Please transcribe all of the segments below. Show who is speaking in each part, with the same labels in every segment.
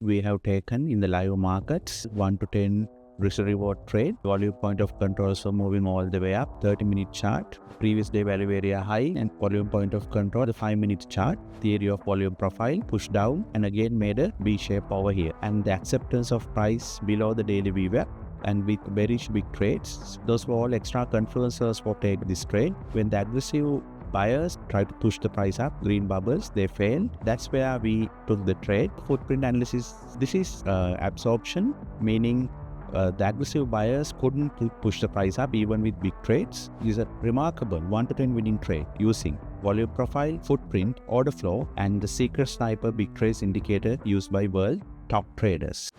Speaker 1: we have taken in the live markets 1 to 10 risk reward trade. Volume point of control so moving all the way up. 30-minute chart, previous day value area high, and volume point of control, the 5-minute chart, theory of volume profile, push down and again made a B shape over here, and the acceptance of price below the daily VWAP and with bearish big trades. Those were all extra confluences for take this trade. When the aggressive buyers try to push the price up, green bubbles, they failed. That's where we took the trade. Footprint analysis, this is absorption, meaning the aggressive buyers couldn't push the price up even with big trades. This is a remarkable 1 to 10 winning trade using volume profile, footprint, order flow, and the secret sniper big trades indicator used by world top traders.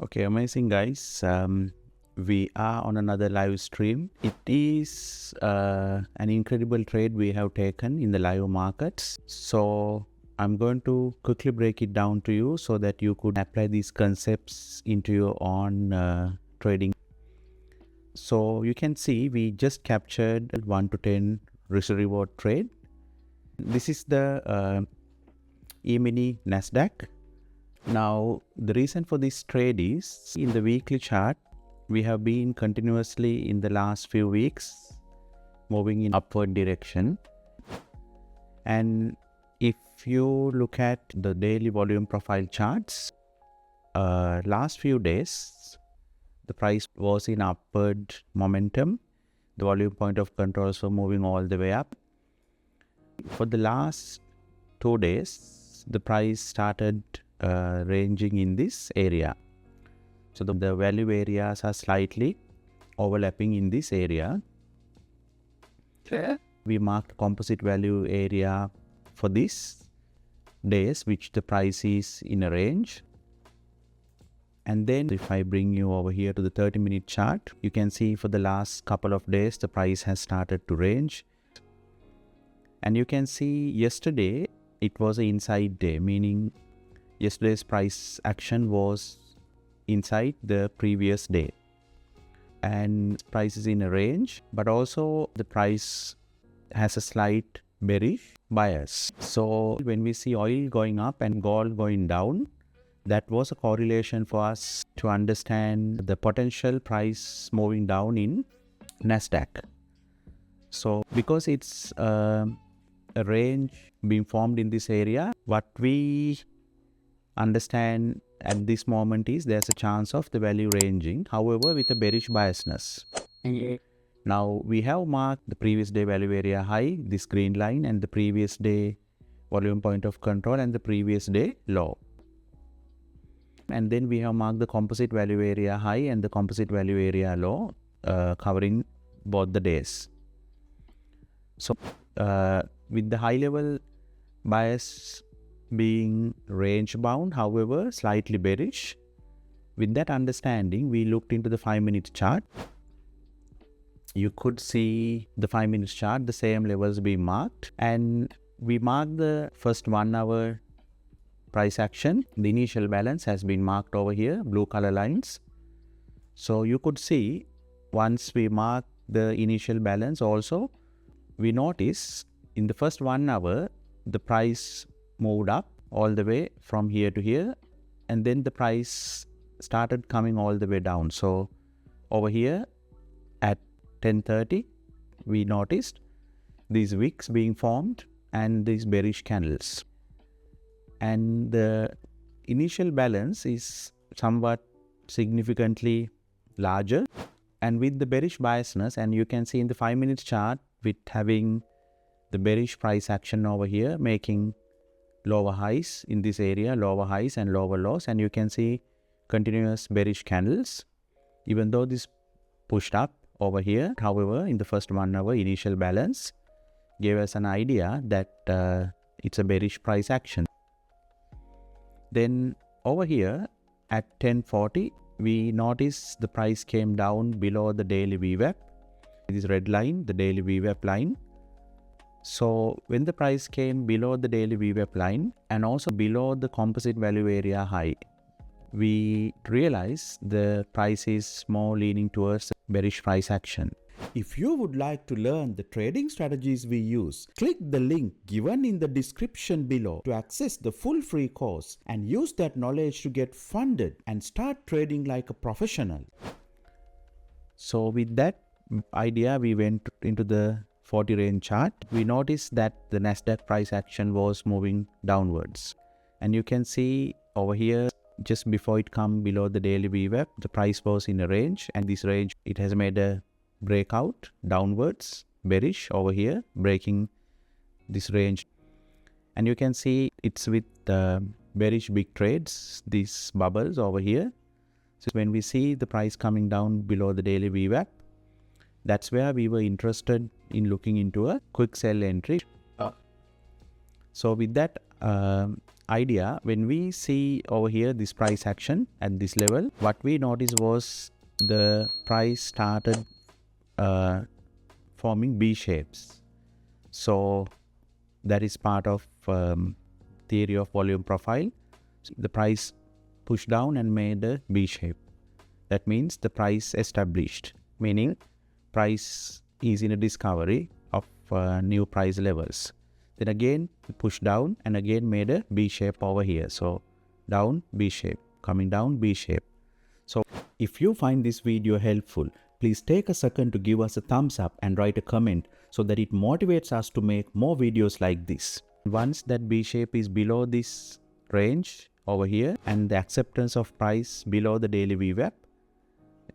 Speaker 1: Okay, amazing guys. We are on another live stream. It is an incredible trade we have taken in the live markets. So I'm going to quickly break it down to you so that you could apply these concepts into your own trading. So you can see we just captured 1 to 10 risk reward trade. This is the E-mini Nasdaq. Now, the reason for this trade is in the weekly chart, we have been continuously in the last few weeks moving in upward direction. And if you look at the daily volume profile charts, last few days, the price was in upward momentum. The volume point of control were moving all the way up. For the last 2 days, the price started ranging in this area. So the value areas are slightly overlapping in this area. We marked composite value area for this days, which the price is in a range. And then if I bring you over here to the 30-minute chart, you can see for the last couple of days, the price has started to range. And you can see yesterday, it was an inside day, meaning yesterday's price action was inside the previous day. And price is in a range, but also the price has a slight bearish bias. So when we see oil going up and gold going down, that was a correlation for us to understand the potential price moving down in Nasdaq. So because it's a range being formed in this area, what we understand at this moment is there's a chance of the value ranging, however with a bearish biasness. Now we have marked the previous day value area high, this green line, and the previous day volume point of control and the previous day low. And then we have marked the composite value area high and the composite value area low, covering both the days. So with the high level bias being range bound, however slightly bearish, with that understanding, we looked into the 5-minute chart. You could see the 5-minute chart, the same levels being marked, and we marked the first 1 hour price action. The initial balance has been marked over here, blue color lines. So you could see once we mark the initial balance also, we notice in the first 1 hour, the price moved up all the way from here to here, and then the price started coming all the way down. So over here at 10:30, we noticed these wicks being formed and these bearish candles. And the initial balance is somewhat significantly larger, and with the bearish biasness, and you can see in the 5-minute chart with having the bearish price action over here, making lower highs in this area, lower highs and lower lows, and you can see continuous bearish candles, even though this pushed up over here. However, in the first 1 hour, initial balance gave us an idea that it's a bearish price action. Then over here at 10:40, we notice the price came down below the daily VWAP. This red line, the daily VWAP line. So when the price came below the daily VWAP line and also below the composite value area high, we realize the price is more leaning towards bearish price action.
Speaker 2: If you would like to learn the trading strategies we use, click the link given in the description below to access the full free course and use that knowledge to get funded and start trading like a professional.
Speaker 1: So with that idea, we went into the 40 range chart. We noticed that the Nasdaq price action was moving downwards. And you can see over here, just before it come below the daily VWAP, the price was in a range, and this range, it has made a breakout downwards, bearish over here, breaking this range. And you can see it's with bearish big trades, these bubbles over here. So when we see the price coming down below the daily VWAP, that's where we were interested in looking into a quick sell entry. So with that idea, when we see over here this price action at this level, what we noticed was the price started forming B shapes. So that is part of theory of volume profile. So the price pushed down and made a B shape. That means the price established, meaning price is in a discovery of new price levels. Then again pushed down and again made a B shape over here. So down, B shape, coming down, B shape. So if you find this video helpful, please take a second to give us a thumbs up and write a comment so that it motivates us to make more videos like this. Once that B shape is below this range over here and the acceptance of price below the daily VWAP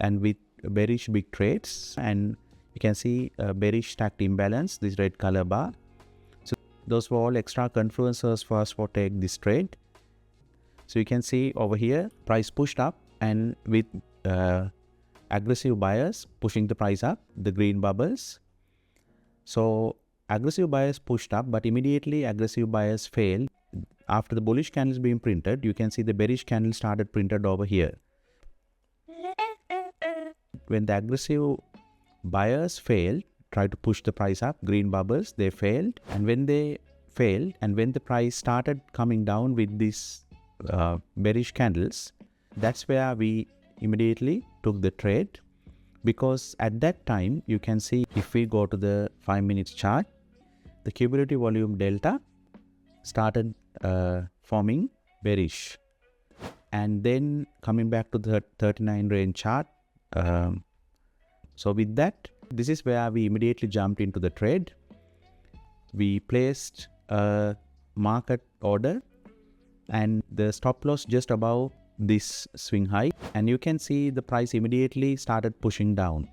Speaker 1: and with bearish big trades, and you can see a bearish stacked imbalance, this red color bar. So those were all extra confluencers for us for take this trade. So you can see over here price pushed up and with aggressive buyers pushing the price up, the green bubbles. So aggressive buyers pushed up, but immediately aggressive buyers failed. After the bullish candles being printed, you can see the bearish candle started printed over here. When the aggressive buyers failed, try to push the price up, green bubbles, they failed. And when they failed and when the price started coming down with these bearish candles, that's where we immediately took the trade, because at that time you can see if we go to the 5 minutes chart, the cumulative volume delta started forming bearish, and then coming back to the 39 range chart. So with that, this is where we immediately jumped into the trade. We placed a market order and the stop loss just above this swing high, and you can see the price immediately started pushing down.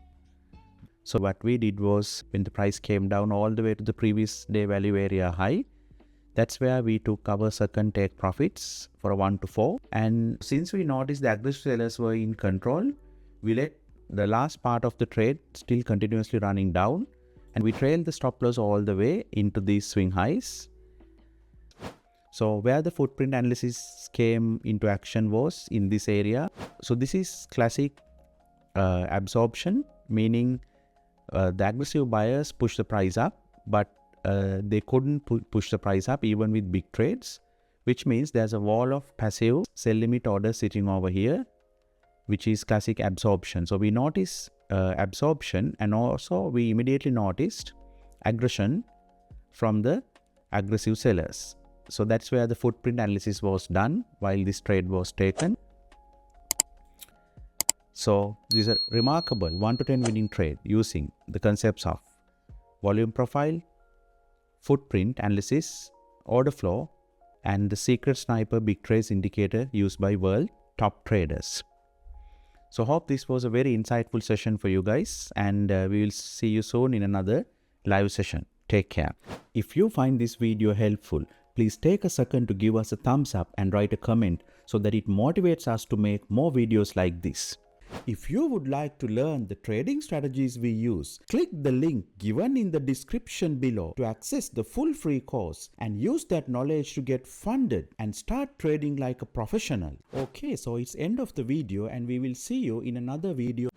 Speaker 1: So what we did was, when the price came down all the way to the previous day value area high, that's where we took our second take profits for a 1 to 4. And since we noticed the aggressive sellers were in control, we let the last part of the trade still continuously running down, and we trailed the stop loss all the way into these swing highs. So where the footprint analysis came into action was in this area. So this is classic absorption, meaning the aggressive buyers push the price up, but they couldn't push the price up even with big trades, which means there's a wall of passive sell limit orders sitting over here, which is classic absorption. So we notice absorption, and also we immediately noticed aggression from the aggressive sellers. So that's where the footprint analysis was done while this trade was taken. So this is a remarkable 1 to 10 winning trade using the concepts of volume profile, footprint analysis, order flow, and the secret sniper big trades indicator used by world top traders. So hope this was a very insightful session for you guys, and we will see you soon in another live session. Take care. If you find this video helpful, please take a second to give us a thumbs up and write a comment so that it motivates us to make more videos like this. If you would like to learn the trading strategies we use, click the link given in the description below to access the full free course and use that knowledge to get funded and start trading like a professional. Okay, so it's end of the video and we will see you in another video.